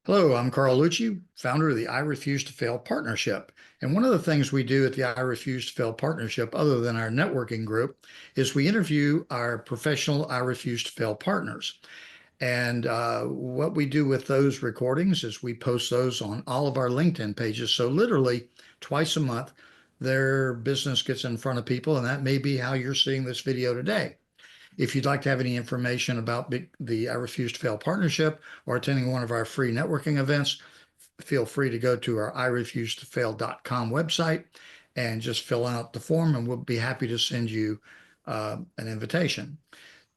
Hello, I'm Carl Lucci, founder of the I Refuse to Fail Partnership. And one of the things we do at the I Refuse to Fail Partnership, other than our networking group, is we interview our professional I Refuse to Fail partners. And what we do with those recordings is we post those on all of our LinkedIn pages. So literally twice a month, their business gets in front of people, and that may be how you're seeing this video today. If you'd like to have any information about the I Refuse to Fail partnership or attending one of our free networking events, feel free to go to our irefusetoffail.com website and just fill out the form, and we'll be happy to send you an invitation.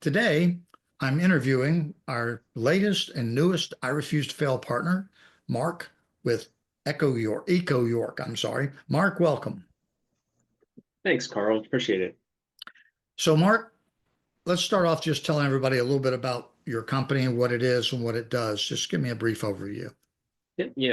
Today, I'm interviewing our latest and newest I Refuse to Fail partner, Mark with Eco York. I'm sorry. Mark, welcome. Thanks, Carl. Appreciate it. So, Mark, let's start off just telling everybody a little bit about your company and what it is and what it does. Just give me a brief overview.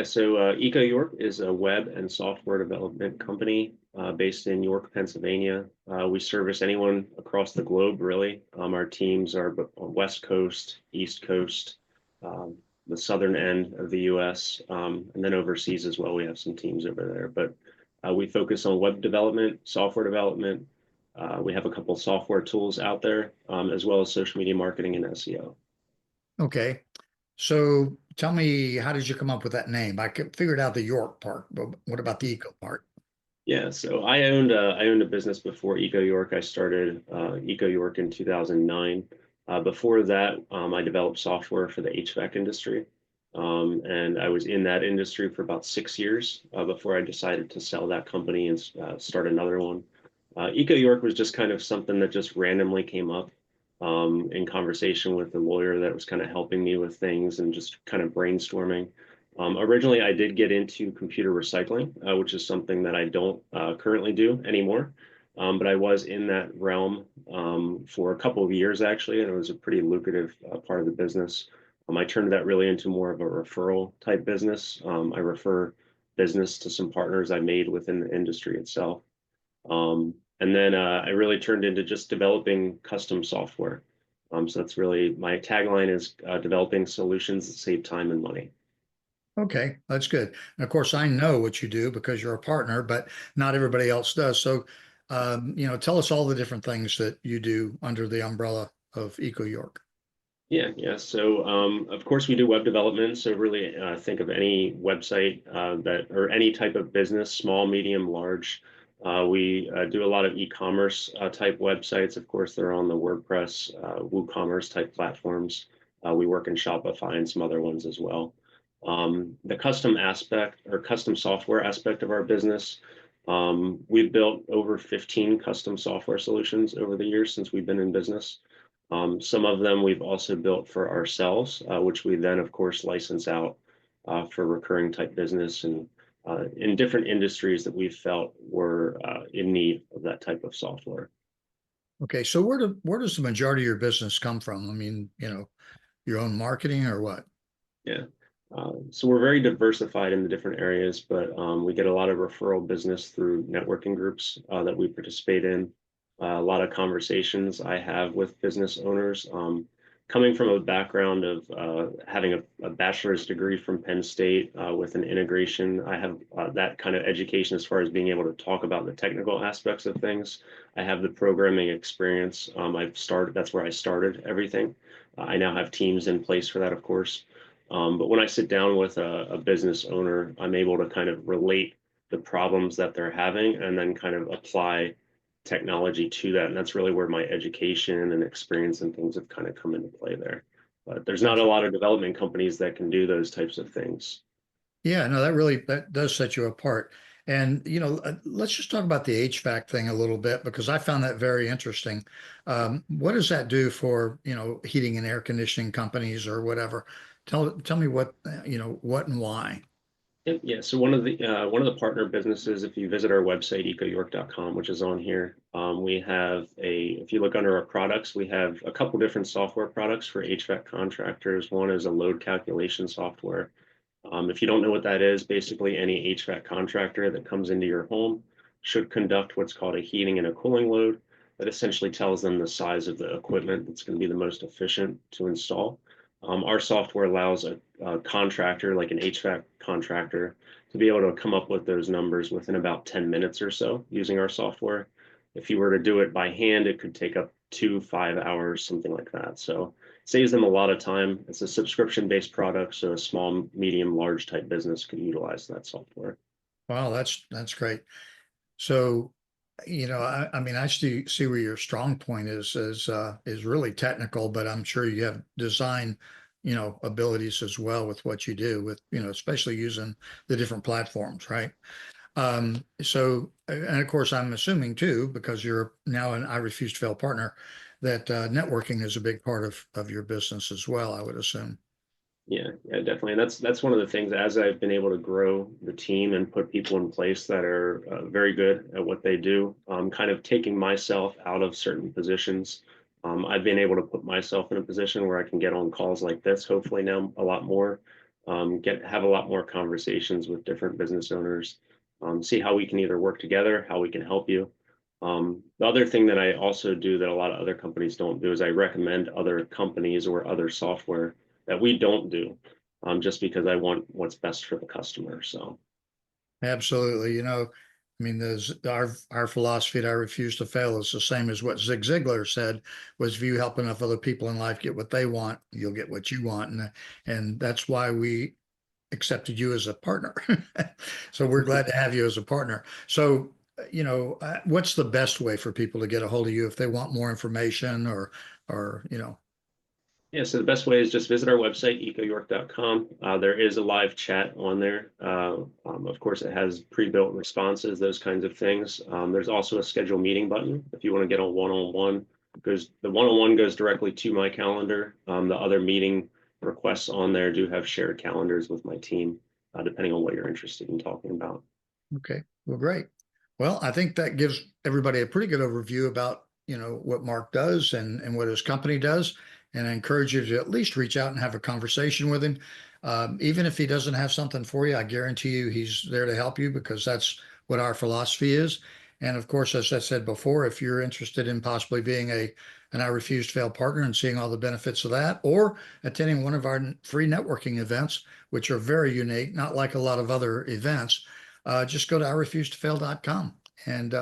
So Eco York is a web and software development company based in York, Pennsylvania. We service anyone across the globe, really. Our teams are on West Coast, East Coast, um, the southern end of the U.S., and then overseas as well. We have some teams over there. But we focus on web development, software development. We have a couple software tools out there, as well as social media marketing and SEO. Okay. So tell me, how did you come up with that name? Figured out the York part, but what about the Eco part? Yeah, so I owned a business before Eco York. I started Eco York in 2009. Before that, I developed software for the HVAC industry, and I was in that industry for about 6 years before I decided to sell that company and start another one. Eco York was just kind of something that just randomly came up in conversation with the lawyer that was kind of helping me with things and just kind of brainstorming. Originally, I did get into computer recycling, which is something that I don't currently do anymore. But I was in that realm for a couple of years, actually, and it was a pretty lucrative part of the business. I turned that really into more of a referral type business. I refer business to some partners I made within the industry itself. And then I really turned into just developing custom software. So that's really my tagline is developing solutions that save time and money. Okay, that's good. And of course, I know what you do because you're a partner, but not everybody else does. So, tell us all the different things that you do under the umbrella of Eco York. Yeah. So, of course, we do web development. So, really, think of any website that or any type of business, small, medium, large. We do a lot of e-commerce type websites. Of course, they're on the WordPress, WooCommerce type platforms. We work in Shopify and some other ones as well. The custom aspect or custom software aspect of our business, we've built over 15 custom software solutions over the years since we've been in business. Some of them we've also built for ourselves, which we then, of course, license out for recurring type business and in different industries that we felt were in need of that type of software. Okay, so where does the majority of your business come from? I mean, your own marketing or what? Yeah. So we're very diversified in the different areas, but we get a lot of referral business through networking groups that we participate in. A lot of conversations I have with business owners. Coming from a background of having a bachelor's degree from Penn State with an integration, I have that kind of education as far as being able to talk about the technical aspects of things. I have the programming experience. That's where I started everything. I now have teams in place for that, of course. But when I sit down with a business owner, I'm able to kind of relate the problems that they're having and then kind of apply technology to that. And that's really where my education and experience and things have kind of come into play there. But there's not a lot of development companies that can do those types of things. Yeah, no, that does set you apart. And let's just talk about the HVAC thing a little bit because I found that very interesting. What does that do for heating and air conditioning companies or whatever? Tell me what and why. Yeah. So one of the partner businesses, if you visit our website, ecoyork.com, which is on here, we have if you look under our products, we have a couple different software products for HVAC contractors. One is a load calculation software. If you don't know what that is, basically any HVAC contractor that comes into your home should conduct what's called a heating and a cooling load that essentially tells them the size of the equipment that's going to be the most efficient to install. Our software allows a contractor, like an HVAC contractor, to be able to come up with those numbers within about 10 minutes or so using our software. If you were to do it by hand, it could take up 5 hours, something like that. So it saves them a lot of time. It's a subscription-based product, so a small, medium, large type business could utilize that software. Wow, that's great. So, I mean, I see where your strong point is really technical, but I'm sure you have design, abilities as well with what you do with, especially using the different platforms, right? So, and of course, I'm assuming too, because you're now an I Refuse to Fail partner, that networking is a big part of your business as well, I would assume. Yeah, definitely. And that's one of the things as I've been able to grow the team and put people in place that are very good at what they do, kind of taking myself out of certain positions. I've been able to put myself in a position where I can get on calls like this, hopefully now a lot more, have a lot more conversations with different business owners, see how we can either work together, how we can help you. The other thing that I also do that a lot of other companies don't do is I recommend other companies or other software that we don't do, just because I want what's best for the customer. So Absolutely. I mean, our philosophy at I Refuse to Fail is the same as what Zig Ziglar said, was if you help enough other people in life get what they want, you'll get what you want. And that's why we accepted you as a partner. So we're glad to have you as a partner. So, what's the best way for people to get a hold of you if they want more information or. yeah, so the best way is just visit our website, ecoyork.com. There is a live chat on there. Of course, it has pre-built responses, those kinds of things. There's also a schedule meeting button if you want to get a one-on-one, because the one-on-one goes directly to my calendar. The other meeting requests on there do have shared calendars with my team, depending on what you're interested in talking about. Okay. Well, great. Well, I think that gives everybody a pretty good overview about, what Mark does and what his company does. And I encourage you to at least reach out and have a conversation with him. Even if he doesn't have something for you, I guarantee you he's there to help you, because that's what our philosophy is. And of course, as I said before, if you're interested in possibly being an I Refuse to Fail partner and seeing all the benefits of that, or attending one of our free networking events, which are very unique, not like a lot of other events, just go to irefusetofail.com, and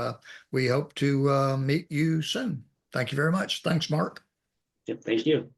we hope to meet you soon. Thank you very much. Thanks, Mark. Yep, thank you.